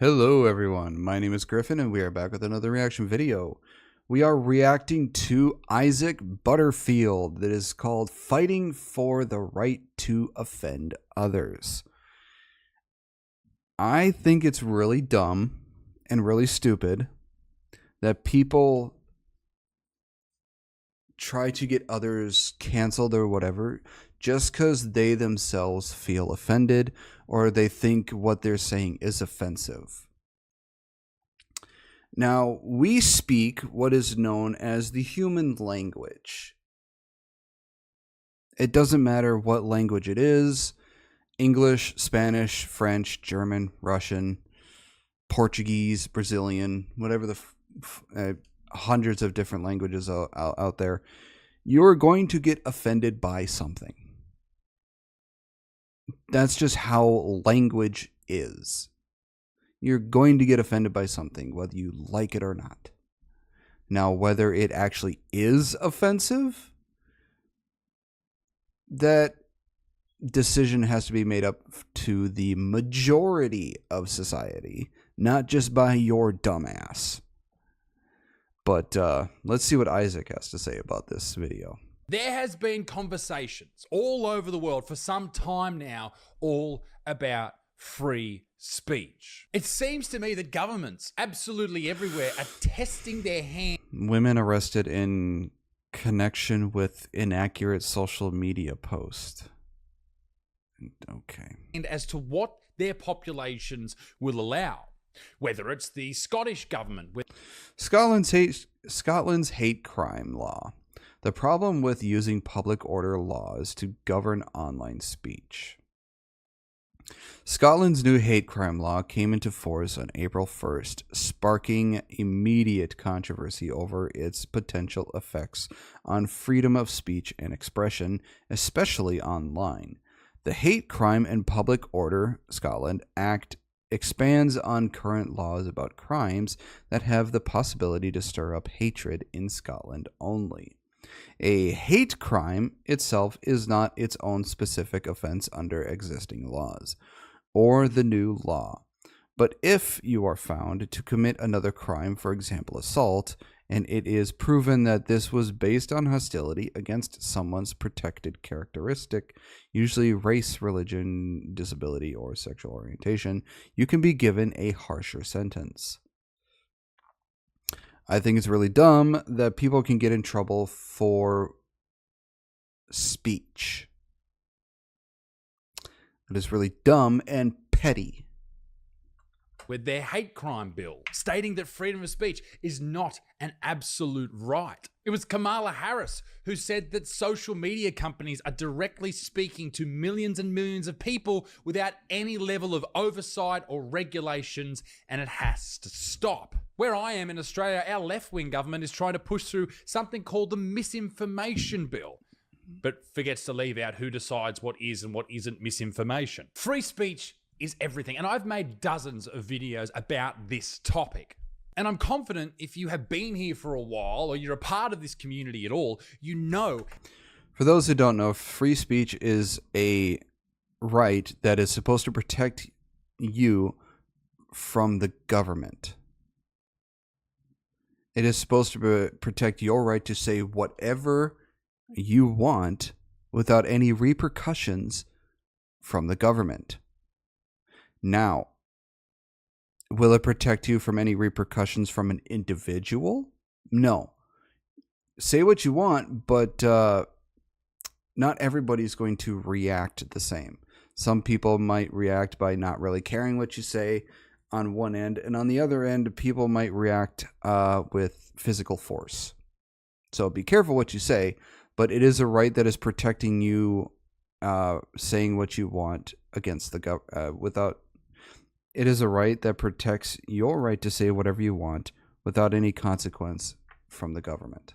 Hello everyone, my name is Griffin and we are back with another reaction video. We are reacting to Isaac Butterfield that is called Fighting for the Right to Offend Others. I think it's really dumb and really stupid that people try to get others canceled or whatever just because they themselves feel offended or they think what they're saying is offensive. Now, we speak what is known as the human language. It doesn't matter what language it is: English, Spanish, French, German, Russian, Portuguese, Brazilian, whatever the hundreds of different languages out there. You're going to get offended by something. That's just how language is. You're going to get offended by something, whether you like it or not. Now, whether it actually is offensive, that decision has to be made up to the majority of society, not just by your dumbass. But let's see what Isaac has to say about this video. There has been conversations all over the world for some time now, all about free speech. It seems to me that governments absolutely everywhere are testing their hand. Women arrested in connection with inaccurate social media post. Okay. And as to what their populations will allow, whether it's the Scottish government with Scotland's hate crime law. The problem with using public order laws to govern online speech. Scotland's new hate crime law came into force on April 1st, sparking immediate controversy over its potential effects on freedom of speech and expression, especially online. The Hate Crime and Public Order Scotland Act expands on current laws about crimes that have the possibility to stir up hatred in Scotland only. A hate crime itself is not its own specific offense under existing laws or the new law. But if you are found to commit another crime, for example assault, and it is proven that this was based on hostility against someone's protected characteristic, usually race, religion, disability, or sexual orientation, you can be given a harsher sentence. I think it's really dumb that people can get in trouble for speech. It is really dumb and petty. with their hate crime bill, stating that freedom of speech is not an absolute right. It was Kamala Harris who said that social media companies are directly speaking to millions and millions of people without any level of oversight or regulations, and it has to stop. Where I am in Australia, our left-wing government is trying to push through something called the misinformation bill, but forgets to leave out who decides what is and what isn't misinformation. Free speech is everything, and I've made dozens of videos about this topic. And I'm confident if you have been here for a while or you're a part of this community at all, you know. For those who don't know, free speech is a right that is supposed to protect you from the government. It is supposed to protect your right to say whatever you want without any repercussions from the government. Now, will it protect you from any repercussions from an individual? No. Say what you want, but not everybody's going to react the same. Some people might react by not really caring what you say on one end, and on the other end, people might react with physical force. So be careful what you say, but it is a right that is protecting you saying what you want against the without. It is a right that protects your right to say whatever you want without any consequence from the government.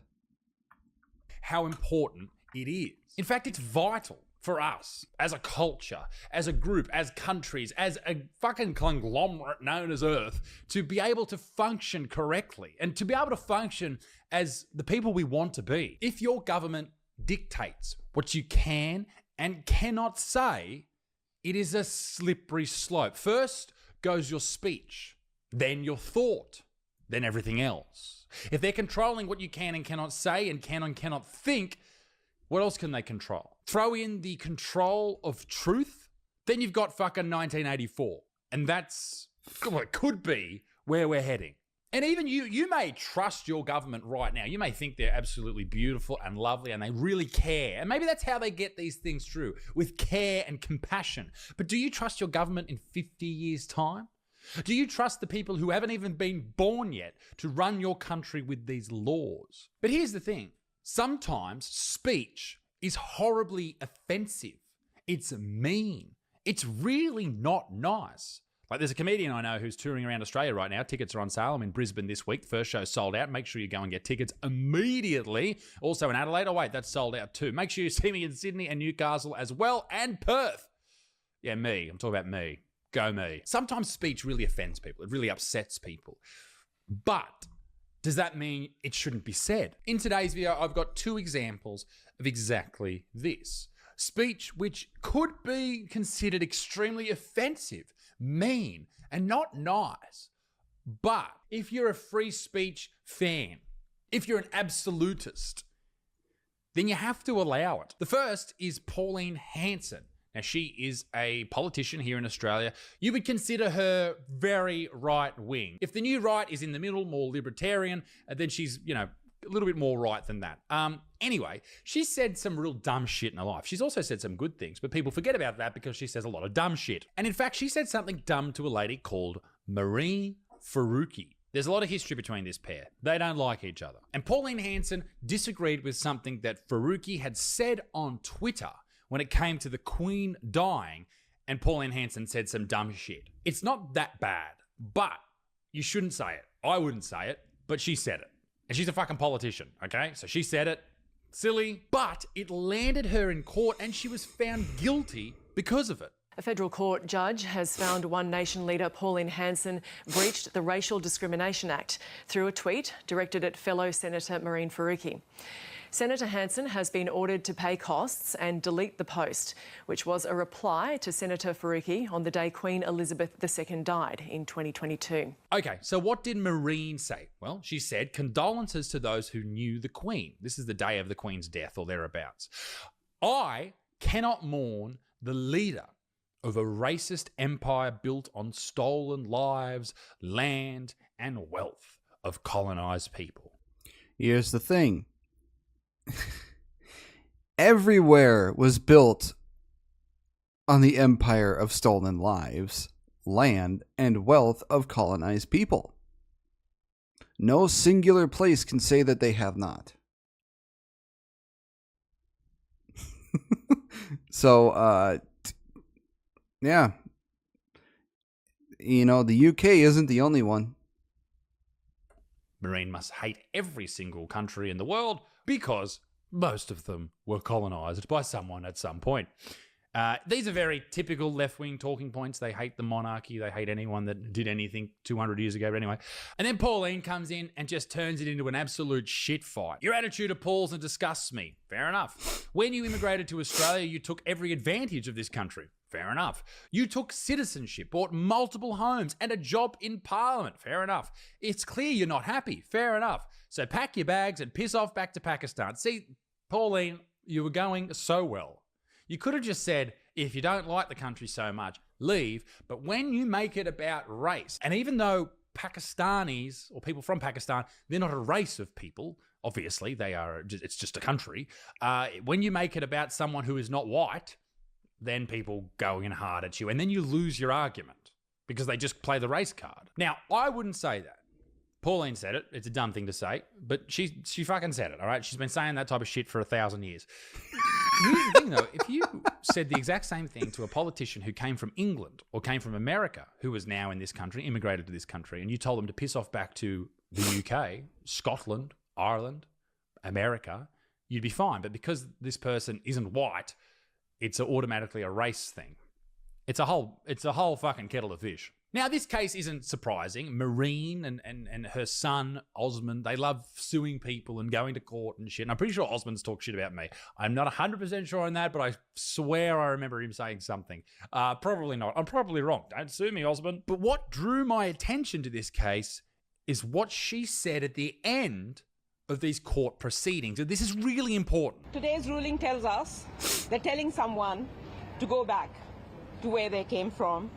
How important it is. In fact, it's vital for us as a culture, as a group, as countries, as a fucking conglomerate known as Earth, to be able to function correctly and to be able to function as the people we want to be. If your government dictates what you can and cannot say, it is a slippery slope. First goes your speech. then your thought, then everything else. If they're controlling what you can and cannot say and can and cannot think, what else can they control? Throw in the control of truth, then you've got fucking 1984. And that's what could be where we're heading. And even you may trust your government right now. You may think they're absolutely beautiful and lovely and they really care. And maybe that's how they get these things through, with care and compassion. But do you trust your government in 50 years' time? Do you trust the people who haven't even been born yet to run your country with these laws? But here's the thing. Sometimes speech is horribly offensive. It's mean. It's really not nice. Like, there's a comedian I know who's touring around Australia right now. Tickets are on sale. I'm in Brisbane this week. First show sold out. Make sure you go and get tickets immediately. Also in Adelaide. Oh, wait, that's sold out too. Make sure you see me in Sydney and Newcastle as well, and Perth. Yeah, me. I'm talking about me. Go me. Sometimes speech really offends people. It really upsets people. But does that mean it shouldn't be said? In today's video, I've got 2 examples of exactly this. Speech which could be considered extremely offensive, mean, and not nice. But if you're a free speech fan, if you're an absolutist, then you have to allow it. The first is Pauline Hanson. Now, she is a politician here in Australia. You would consider her very right-wing. If the new right is in the middle, more libertarian, then she's, a little bit more right than that. Anyway, she said some real dumb shit in her life. She's also said some good things, but people forget about that because she says a lot of dumb shit. And in fact, she said something dumb to a lady called Marine Faruqi. There's a lot of history between this pair. They don't like each other. And Pauline Hanson disagreed with something that Faruqi had said on Twitter when it came to the Queen dying, and Pauline Hanson said some dumb shit. It's not that bad, but you shouldn't say it. I wouldn't say it, but she said it. And she's a fucking politician, okay? So she said it. Silly. But it landed her in court and she was found guilty because of it. A federal court judge has found One Nation leader Pauline Hanson breached the Racial Discrimination Act through a tweet directed at fellow Senator Marine Faruqi. Senator Hanson has been ordered to pay costs and delete the post, which was a reply to Senator Faruqi on the day Queen Elizabeth II died in 2022. Okay, so what did Marine say? Well, she said, condolences to those who knew the Queen. This is the day of the Queen's death or thereabouts. I cannot mourn the leader of a racist empire built on stolen lives, land, and wealth of colonized people. Here's the thing. Everywhere was built on the empire of stolen lives, land, and wealth of colonized people. No singular place can say that they have not. So, yeah. The UK isn't the only one. Marine must hate every single country in the world because most of them were colonized by someone at some point. These are very typical left-wing talking points. They hate the monarchy. They hate anyone that did anything 200 years ago. But anyway. And then Pauline comes in and just turns it into an absolute shit fight. Your attitude appalls and disgusts me. Fair enough. When you immigrated to Australia, you took every advantage of this country. Fair enough. You took citizenship, bought multiple homes, and a job in Parliament. Fair enough. It's clear you're not happy. Fair enough. So pack your bags and piss off back to Pakistan. See, Pauline, you were going so well. You could have just said, if you don't like the country so much, leave. But when you make it about race, and even though Pakistanis or people from Pakistan, they're not a race of people, obviously it's just a country. When you make it about someone who is not white, then people go in hard at you, and then you lose your argument because they just play the race card. Now, I wouldn't say that. Pauline said it. It's a dumb thing to say, but she fucking said it, all right? She's been saying that type of shit for 1,000 years. Here's the thing, though. If you said the exact same thing to a politician who came from England or came from America, who is now in this country, immigrated to this country, and you told them to piss off back to the UK, Scotland, Ireland, America, you'd be fine. But because this person isn't white, it's automatically a race thing. It's a whole fucking kettle of fish. Now, this case isn't surprising. Marine and her son, Osmond, they love suing people and going to court and shit. And I'm pretty sure Osmond's talked shit about me. I'm not 100% sure on that, but I swear I remember him saying something. Probably not. I'm probably wrong. Don't sue me, Osmond. But what drew my attention to this case is what she said at the end of these court proceedings. And this is really important. Today's ruling tells us that telling someone to go back to where they came from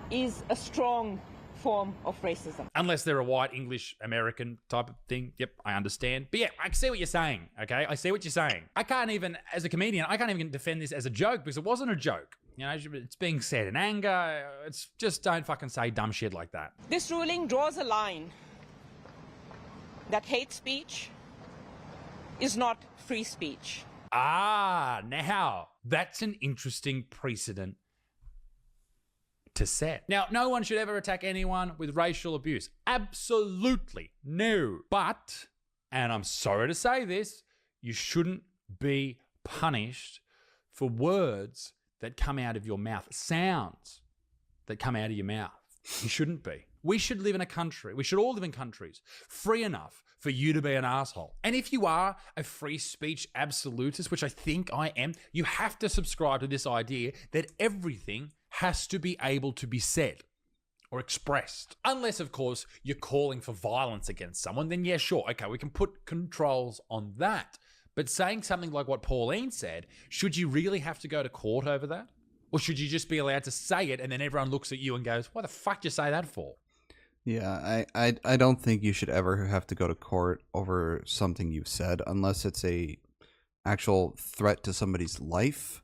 is a strong form of racism. Unless they're a white English American type of thing. Yep, I understand. But yeah, I see what you're saying, okay? I see what you're saying. I can't even, as a comedian, I can't even defend this as a joke because it wasn't a joke. You know, it's being said in anger. It's just don't fucking say dumb shit like that. This ruling draws a line that hate speech is not free speech. Ah, now that's an interesting precedent to set. Now, no one should ever attack anyone with racial abuse. Absolutely no. But, and I'm sorry to say this, you shouldn't be punished for words that come out of your mouth, sounds that come out of your mouth. You shouldn't be. We should live in a country, we should all live in countries free enough for you to be an asshole. And if you are a free speech absolutist, which I think I am, you have to subscribe to this idea that everything has to be able to be said or expressed. Unless, of course, you're calling for violence against someone, then yeah, sure, okay, we can put controls on that. But saying something like what Pauline said, should you really have to go to court over that? Or should you just be allowed to say it and then everyone looks at you and goes, what the fuck did you say that for? Yeah, I don't think you should ever have to go to court over something you've said unless it's a actual threat to somebody's life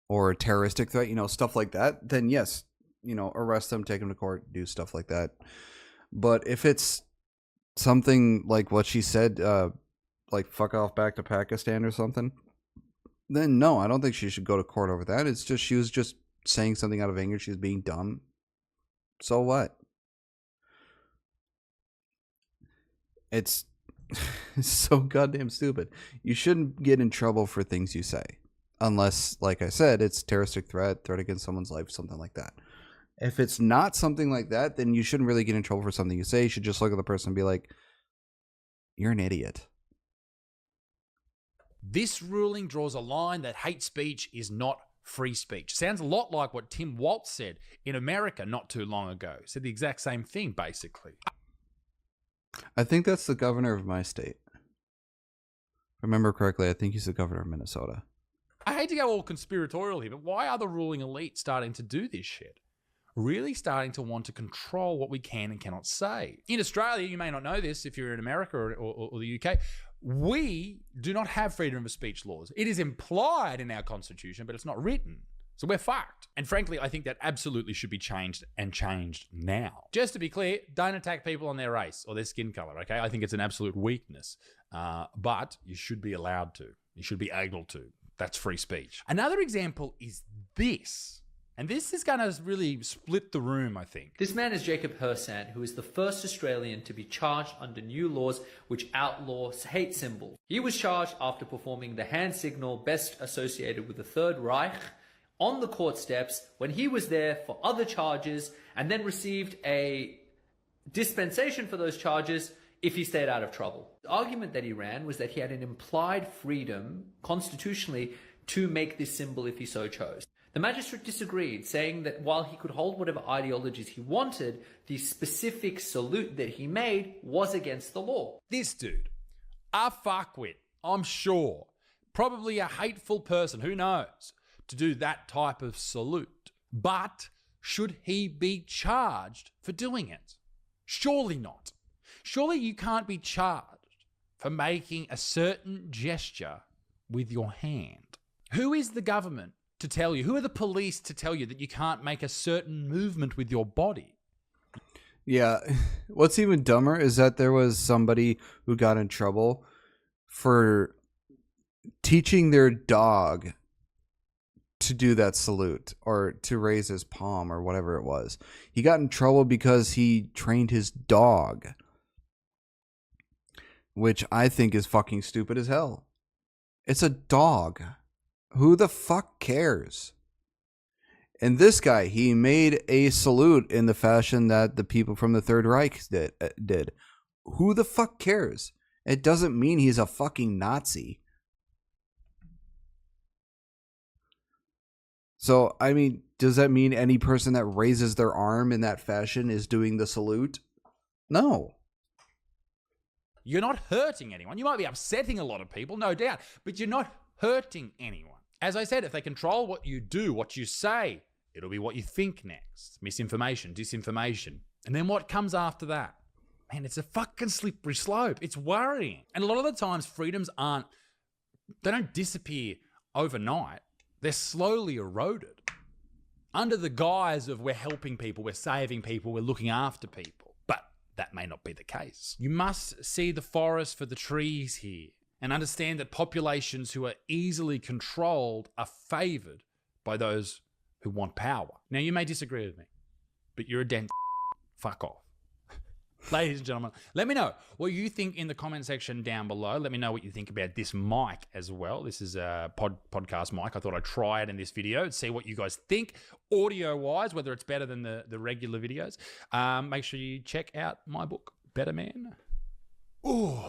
or a terroristic threat, you know, stuff like that. Then yes, you know, arrest them, take them to court, do stuff like that. But if it's something like what she said, like fuck off back to Pakistan or something, then no, I don't think she should go to court over that. It's just she was just saying something out of anger. She was being dumb. So what? It's so goddamn stupid. You shouldn't get in trouble for things you say. Unless, like I said, it's terroristic threat against someone's life, something like that. If it's not something like that, then you shouldn't really get in trouble for something you say. You should just look at the person and be like, you're an idiot. This ruling draws a line that hate speech is not free speech. Sounds a lot like what Tim Walz said in America not too long ago. Said the exact same thing, basically. I think that's the governor of my state. If I remember correctly, I think he's the governor of Minnesota. I hate to go all conspiratorial here, but why are the ruling elite starting to do this shit? Really starting to want to control what we can and cannot say. In Australia, you may not know this if you're in America or the UK, we do not have freedom of speech laws. It is implied in our constitution, but it's not written. So we're fucked. And frankly, I think that absolutely should be changed and changed now. Just to be clear, don't attack people on their race or their skin color, okay? I think it's an absolute weakness. But you should be allowed to. You should be able to. That's free speech. Another example is this. And this is going to really split the room, I think. This man is Jacob Hersand, who is the first Australian to be charged under new laws which outlaw hate symbols. He was charged after performing the hand signal best associated with the Third Reich on the court steps when he was there for other charges and then received a dispensation for those charges if he stayed out of trouble. The argument that he ran was that he had an implied freedom constitutionally to make this symbol if he so chose. The magistrate disagreed, saying that while he could hold whatever ideologies he wanted, the specific salute that he made was against the law. This dude, a fuckwit, I'm sure, probably a hateful person, who knows, to do that type of salute. But should he be charged for doing it? Surely not. Surely you can't be charged for making a certain gesture with your hand. Who is the government to tell you? Who are the police to tell you that you can't make a certain movement with your body? Yeah. What's even dumber is that there was somebody who got in trouble for teaching their dog to do that salute or to raise his palm or whatever it was. He got in trouble because he trained his dog, which I think is fucking stupid as hell. It's a dog. Who the fuck cares? And this guy, he made a salute in the fashion that the people from the Third Reich did. Who the fuck cares? It doesn't mean he's a fucking Nazi. So, I mean, does that mean any person that raises their arm in that fashion is doing the salute? No. You're not hurting anyone. You might be upsetting a lot of people, no doubt, but you're not hurting anyone. As I said, if they control what you do, what you say, it'll be what you think next. Misinformation, disinformation. And then what comes after that? Man, it's a fucking slippery slope. It's worrying. And a lot of the times freedoms they don't disappear overnight. They're slowly eroded under the guise of we're helping people, we're saving people, we're looking after people. But that may not be the case. You must see the forest for the trees here and understand that populations who are easily controlled are favored by those who want power. Now, you may disagree with me, but you're a dense fuck off. Ladies and gentlemen, let me know what you think in the comment section down below. Let me know what you think about this mic as well. This is a podcast mic. I thought I'd try it in this video and see what you guys think audio-wise, whether it's better than the regular videos. Make sure you check out my book, Better Man. Ooh,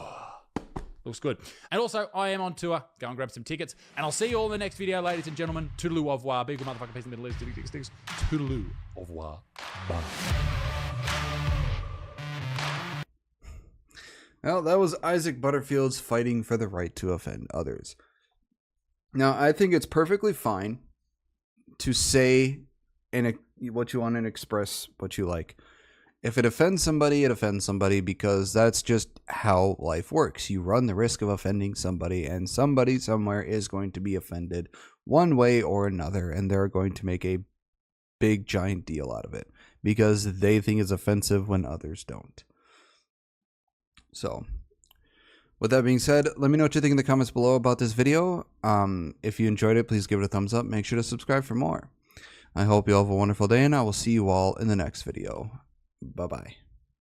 looks good. And also, I am on tour. Go and grab some tickets. And I'll see you all in the next video, ladies and gentlemen. Toodaloo, au revoir. Be a good motherfucking peace in the Middle East. Toodaloo, au revoir. Bye. Well, that was Isaac Butterfield's fighting for the right to offend others. Now, I think it's perfectly fine to say what you want and express what you like. If it offends somebody, it offends somebody, because that's just how life works. You run the risk of offending somebody, and somebody somewhere is going to be offended one way or another, and they're going to make a big, giant deal out of it because they think it's offensive when others don't. So, with that being said, let me know what you think in the comments below about this video. If you enjoyed it, please give it a thumbs up. Make sure to subscribe for more. I hope you all have a wonderful day, and I will see you all in the next video. Bye-bye.